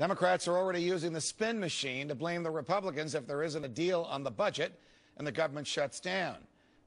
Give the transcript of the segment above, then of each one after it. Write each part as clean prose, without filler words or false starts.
Democrats are already using the spin machine to blame the Republicans if there isn't a deal on the budget and the government shuts down.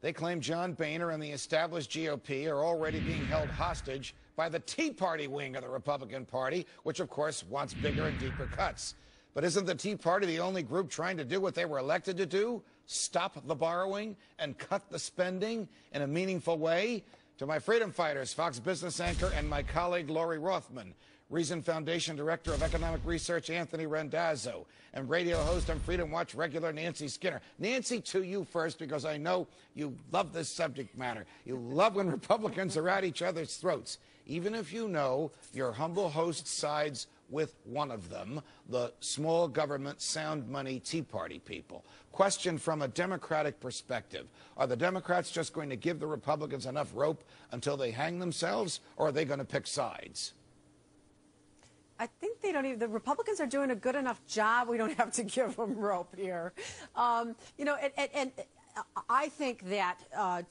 They claim John Boehner and the established GOP are already being held hostage by the Tea Party wing of the Republican Party, which, of course, wants bigger and deeper cuts. But isn't the Tea Party the only group trying to do what they were elected to do? Stop the borrowing and cut the spending in a meaningful way? To my freedom fighters, Fox Business anchor and my colleague Lori Rothman, Reason Foundation Director of Economic Research Anthony Randazzo, and radio host on Freedom Watch regular Nancy Skinner. Nancy, to you first, because I know you love this subject matter. You love when Republicans are at each other's throats, even if you know your humble host sides with one of them, the small government, sound money Tea Party people. Question from a Democratic perspective. Are the Democrats just going to give the Republicans enough rope until they hang themselves, or are they going to pick sides? I think they don't even, the Republicans are doing a good enough job. We don't have to give them rope here. You know, and I think that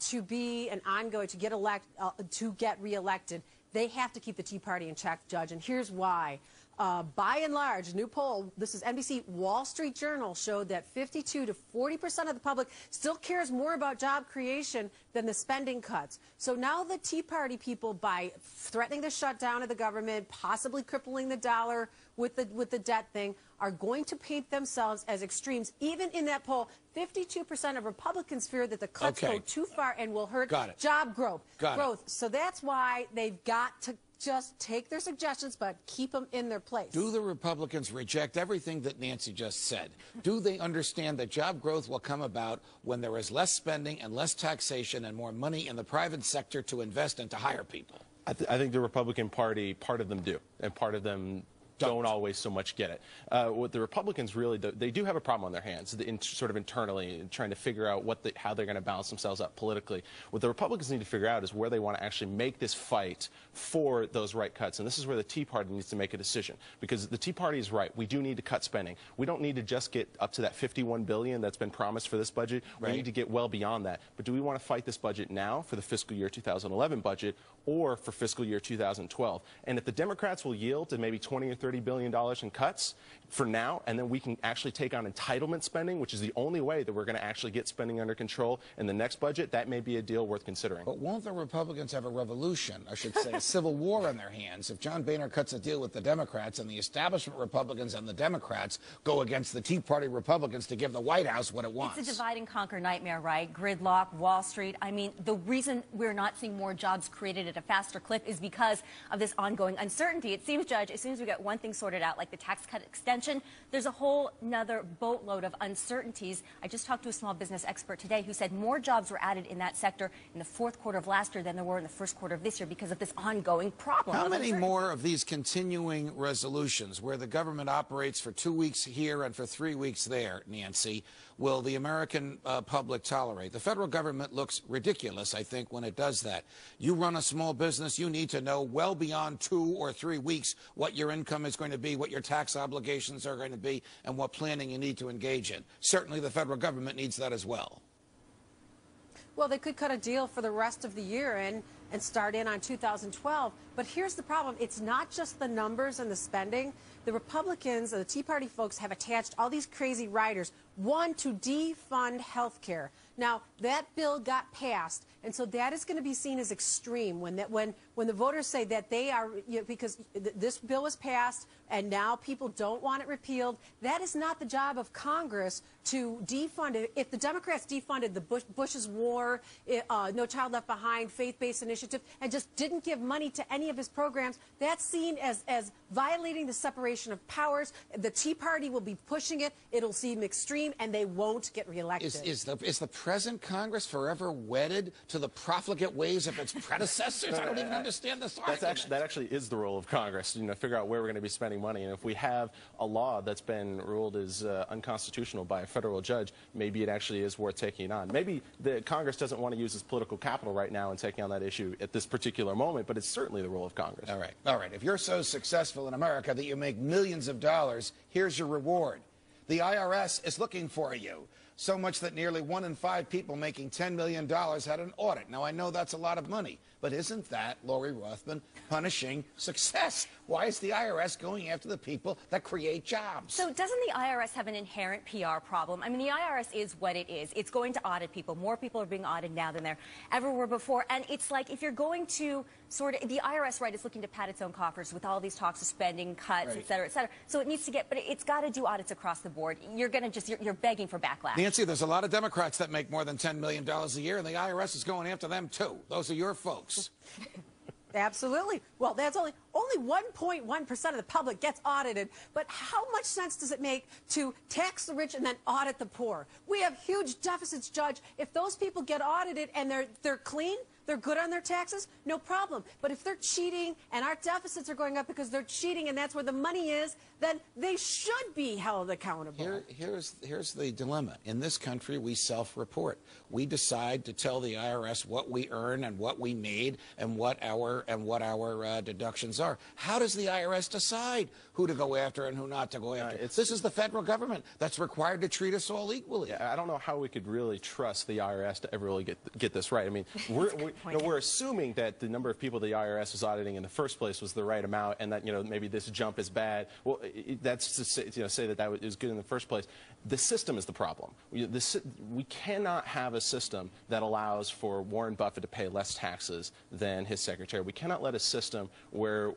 to be an ongoing, to get reelected, they have to keep the Tea Party in check, Judge, and here's why. By and large, new poll, this is NBC Wall Street Journal, showed that 52 to 40% of the public still cares more about job creation than the spending cuts. So now the Tea Party people, by threatening the shutdown of the government, possibly crippling the dollar with the debt thing, are going to paint themselves as extremes. Even in that poll, 52% of Republicans fear that the cuts go too far and will hurt job growth. So that's why they've got to just take their suggestions, but keep them in their place. Do the Republicans reject everything that Nancy just said? Do they understand that job growth will come about when there is less spending and less taxation and more money in the private sector to invest and to hire people? I think the Republican Party, part of them do, and part of them don't always so much get it. What the Republicans really do, they do have a problem on their hands, sort of internally, trying to figure out how they're going to balance themselves up politically. What the Republicans need to figure out is where they want to actually make this fight for those right cuts. And this is where the Tea Party needs to make a decision. Because the Tea Party is right. We do need to cut spending. We don't need to just get up to that $51 billion that's been promised for this budget. We need to get well beyond that. But do we want to fight this budget now for the fiscal year 2011 budget or for fiscal year 2012? And if the Democrats will yield to maybe $20 or $30 billion in cuts for now, and then we can actually take on entitlement spending, which is the only way that we're going to actually get spending under control in the next budget, that may be a deal worth considering. But won't the Republicans have a revolution, I should say, a civil war on their hands if John Boehner cuts a deal with the Democrats and the establishment Republicans and the Democrats go against the Tea Party Republicans to give the White House what it wants? It's a divide and conquer nightmare, right? Gridlock, Wall Street. I mean, the reason we're not seeing more jobs created at a faster clip is because of this ongoing uncertainty. It seems, Judge, as soon as we get one thing sorted out, like the tax cut extension, there's a whole nother boatload of uncertainties. I just talked to a small business expert today who said more jobs were added in that sector in the fourth quarter of last year than there were in the first quarter of this year because of this ongoing problem. How many more of these continuing resolutions where the government operates for 2 weeks here and for 3 weeks there, Nancy, will the American public tolerate? The federal government looks ridiculous, I think, when it does that. You run a small business, you need to know well beyond 2 or 3 weeks what your income is going to be, what your tax obligations are going to be, and what planning you need to engage in. Certainly the federal government needs that as well. Well, they could cut a deal for the rest of the year and start in on 2012. But here's the problem. It's not just the numbers and the spending. The Republicans, the Tea Party folks, have attached all these crazy riders. One, to defund health care. Now, that bill got passed, and so that is going to be seen as extreme when the voters say that they are, because this bill was passed and now people don't want it repealed. That is not the job of Congress to defund it. If the Democrats defunded the Bush's war, No Child Left Behind, faith-based initiative, and just didn't give money to any of his programs, that's seen as violating the separation of powers. The Tea Party will be pushing it. It'll seem extreme, and they won't get reelected. Is the present Congress forever wedded to the profligate ways of its predecessors? I don't even understand this argument. That actually is the role of Congress, figure out where we're going to be spending money. And if we have a law that's been ruled as unconstitutional by a federal judge, maybe it actually is worth taking on. Maybe the Congress doesn't want to use its political capital right now in taking on that issue at this particular moment, but it's certainly the role of Congress. All right. If you're so successful in America that you make millions of dollars, here's your reward. The IRS is looking for you. So much that nearly 1 in 5 people making $10 million had an audit. Now, I know that's a lot of money, but isn't that, Lori Rothman, punishing success? Why is the IRS going after the people that create jobs? So doesn't the IRS have an inherent PR problem? I mean, the IRS is what it is. It's going to audit people. More people are being audited now than there ever were before. And it's like if you're going to sort of, the IRS, right, is looking to pat its own coffers with all these talks of spending, cuts, right, et cetera, et cetera. So it needs to get, but it's got to do audits across the board. You're going to just, you're begging for backlash. Nancy, there's a lot of Democrats that make more than $10 million a year, and the IRS is going after them, too. Those are your folks. Absolutely. Well, that's only 1.1% of the public gets audited. But how much sense does it make to tax the rich and then audit the poor? We have huge deficits, Judge. If those people get audited and they're clean, they're good on their taxes, no problem. But if they're cheating and our deficits are going up because they're cheating and that's where the money is, then they should be held accountable. Here's the dilemma. In this country, we self-report. We decide to tell the IRS what we earn and what we made and what our deductions are. How does the IRS decide who to go after and who not to go after? This is the federal government that's required to treat us all equally. Yeah, I don't know how we could really trust the IRS to ever really get this right. I mean, we're assuming that the number of people the IRS was auditing in the first place was the right amount, and that maybe this jump is bad. Well, that's to say that is good in the first place. The system is the problem. We cannot have a system that allows for Warren Buffett to pay less taxes than his secretary. We cannot let a system where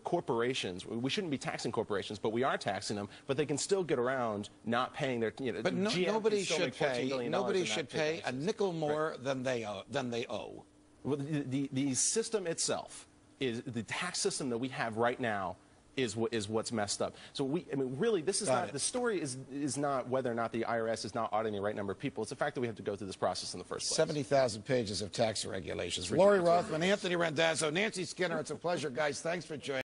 corporations, we shouldn't be taxing corporations, but we are taxing them, but they can still get around not paying their, But nobody should pay a nickel more than they owe. Well, the system itself, is the tax system that we have right now, is what's messed up. So I mean, really, this is not, the story is not whether or not the IRS is not auditing the right number of people. It's the fact that we have to go through this process in the first place. 70,000 pages of tax regulations. Lori Rothman, Anthony Randazzo, Nancy Skinner, it's a pleasure, guys. Thanks for joining.